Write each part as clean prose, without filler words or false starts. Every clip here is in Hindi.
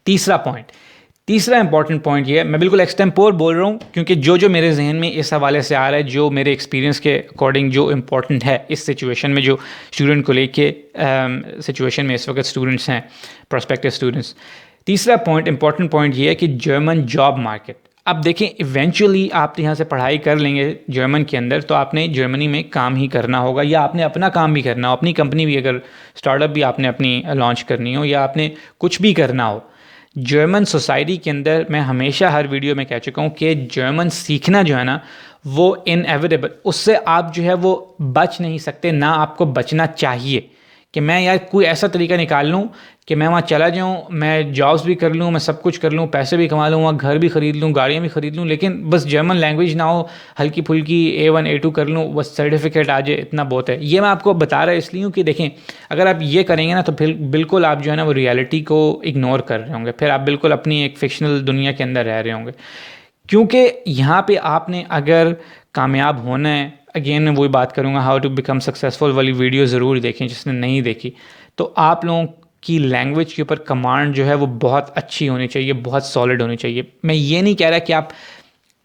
तीसरा इंपॉर्टेंट पॉइंट ये है, मैं बिल्कुल एक्सटेम्पोर बोल रहा हूँ क्योंकि जो मेरे जहन में इस हवाले से आ रहा है, जो मेरे एक्सपीरियंस के अकॉर्डिंग जो इम्पोर्टेंट है इस सिचुएशन में, जो स्टूडेंट को लेके सिचुएशन में इस वक्त स्टूडेंट्स हैं, प्रोस्पेक्टिव स्टूडेंट्स। तीसरा पॉइंट, इंपॉर्टेंट पॉइंट ये है कि जर्मन जॉब मार्केट। अब देखें, इवेंचुअली आप यहाँ से पढ़ाई कर लेंगे जर्मन के अंदर तो आपने जर्मनी में काम ही करना होगा, या आपने अपना काम भी करना हो, अपनी कंपनी भी, अगर स्टार्टअप भी आपने अपनी लॉन्च करनी हो, या आपने कुछ भी करना हो। जर्मन सोसाइटी के अंदर मैं हमेशा हर वीडियो में कह चुका हूँ कि जर्मन सीखना जो है ना वो इनएविटेबल, उससे आप जो है वो बच नहीं सकते, ना आपको बचना चाहिए कि मैं यार कोई ऐसा तरीका निकाल लूँ कि मैं वहाँ चला जाऊँ, मैं जॉब्स भी कर लूँ, मैं सब कुछ कर लूँ, पैसे भी कमा लूँ, वहाँ घर भी ख़रीद लूँ, गाड़ियाँ भी ख़रीद लूँ, लेकिन बस जर्मन लैंग्वेज ना हो, हल्की फुल्की A1 A2 कर लूँ, बस सर्टिफिकेट आ जाए, इतना बहुत है। ये मैं आपको बता रहा इसलिए हूँ कि देखें, अगर आप ये करेंगे ना तो फिर बिल्कुल आप जो है ना वो रियलिटी को इग्नोर कर रहे होंगे, फिर आप बिल्कुल अपनी एक फिक्शनल दुनिया के अंदर रह रहे होंगे। क्योंकि यहाँ पे आपने अगर कामयाब होना है, अगेन मैं वही बात करूँगा, हाउ टू बिकम सक्सेसफुल वाली वीडियो ज़रूर देखें जिसने नहीं देखी, तो आप लोगों की लैंग्वेज के ऊपर कमांड जो है वो बहुत अच्छी होनी चाहिए, बहुत सॉलिड होनी चाहिए। मैं ये नहीं कह रहा कि आप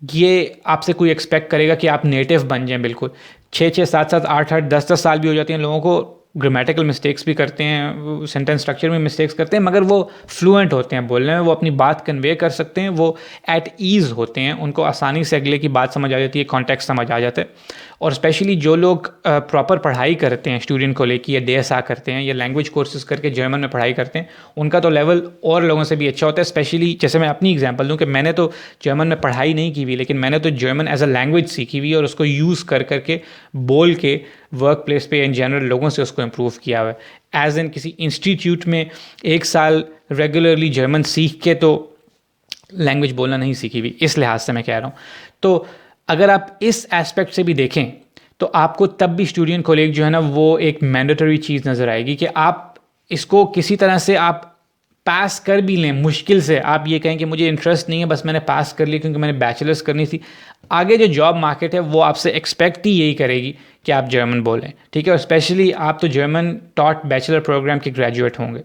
ये आपसे कोई एक्सपेक्ट करेगा कि आप नेटिव बन जाएं बिल्कुल। 6-6, 7-7, 8-8, 10-10 साल भी हो जाते हैं लोगों को, ग्रामेटिकल मिस्टेक्स भी करते हैं, सेंटेंस स्ट्रक्चर में मिस्टेक्स करते हैं, मगर वो फ्लुएंट होते हैं बोलने में, वो अपनी बात कन्वे कर सकते हैं, वो एट ईज़ होते हैं, उनको आसानी से अगले की बात समझ आ जाती है, कॉन्टेक्स्ट समझ आ जाता है। और स्पेशली जो लोग प्रॉपर पढ़ाई करते हैं स्टूडेंट को लेके, या DSA करते हैं, या लैंग्वेज कोर्सेज करके जर्मन में पढ़ाई करते हैं, उनका तो लेवल और लोगों से भी अच्छा होता है। स्पेशली जैसे मैं अपनी एग्जांपल दूं कि मैंने तो जर्मन में पढ़ाई नहीं की हुई, लेकिन मैंने तो जर्मन एज अ लैंग्वेज सीखी हुई और उसको यूज़ करके बोल के वर्क प्लेस पे इन जनरल लोगों से उसको इम्प्रूव किया हुआ है। एज इन किसी इंस्टीट्यूट में 1 साल रेगुलरली जर्मन सीख के तो लैंग्वेज बोलना नहीं सीखी हुई, इस लिहाज से मैं कह रहा हूँ। तो अगर आप इस एस्पेक्ट से भी देखें तो आपको तब भी स्टूडेंट कॉलेज जो है ना वो एक मैंडेटरी चीज़ नज़र आएगी कि आप इसको किसी तरह से आप पास कर भी लें, मुश्किल से आप ये कहें कि मुझे इंटरेस्ट नहीं है, बस मैंने पास कर लिया क्योंकि मैंने बैचलर्स करनी थी। आगे जो जॉब मार्केट है वो आपसे एक्सपेक्ट ही यही करेगी कि आप जर्मन बोलें, ठीक है। और स्पेशली आप तो जर्मन टॉट बैचलर प्रोग्राम के ग्रेजुएट होंगे।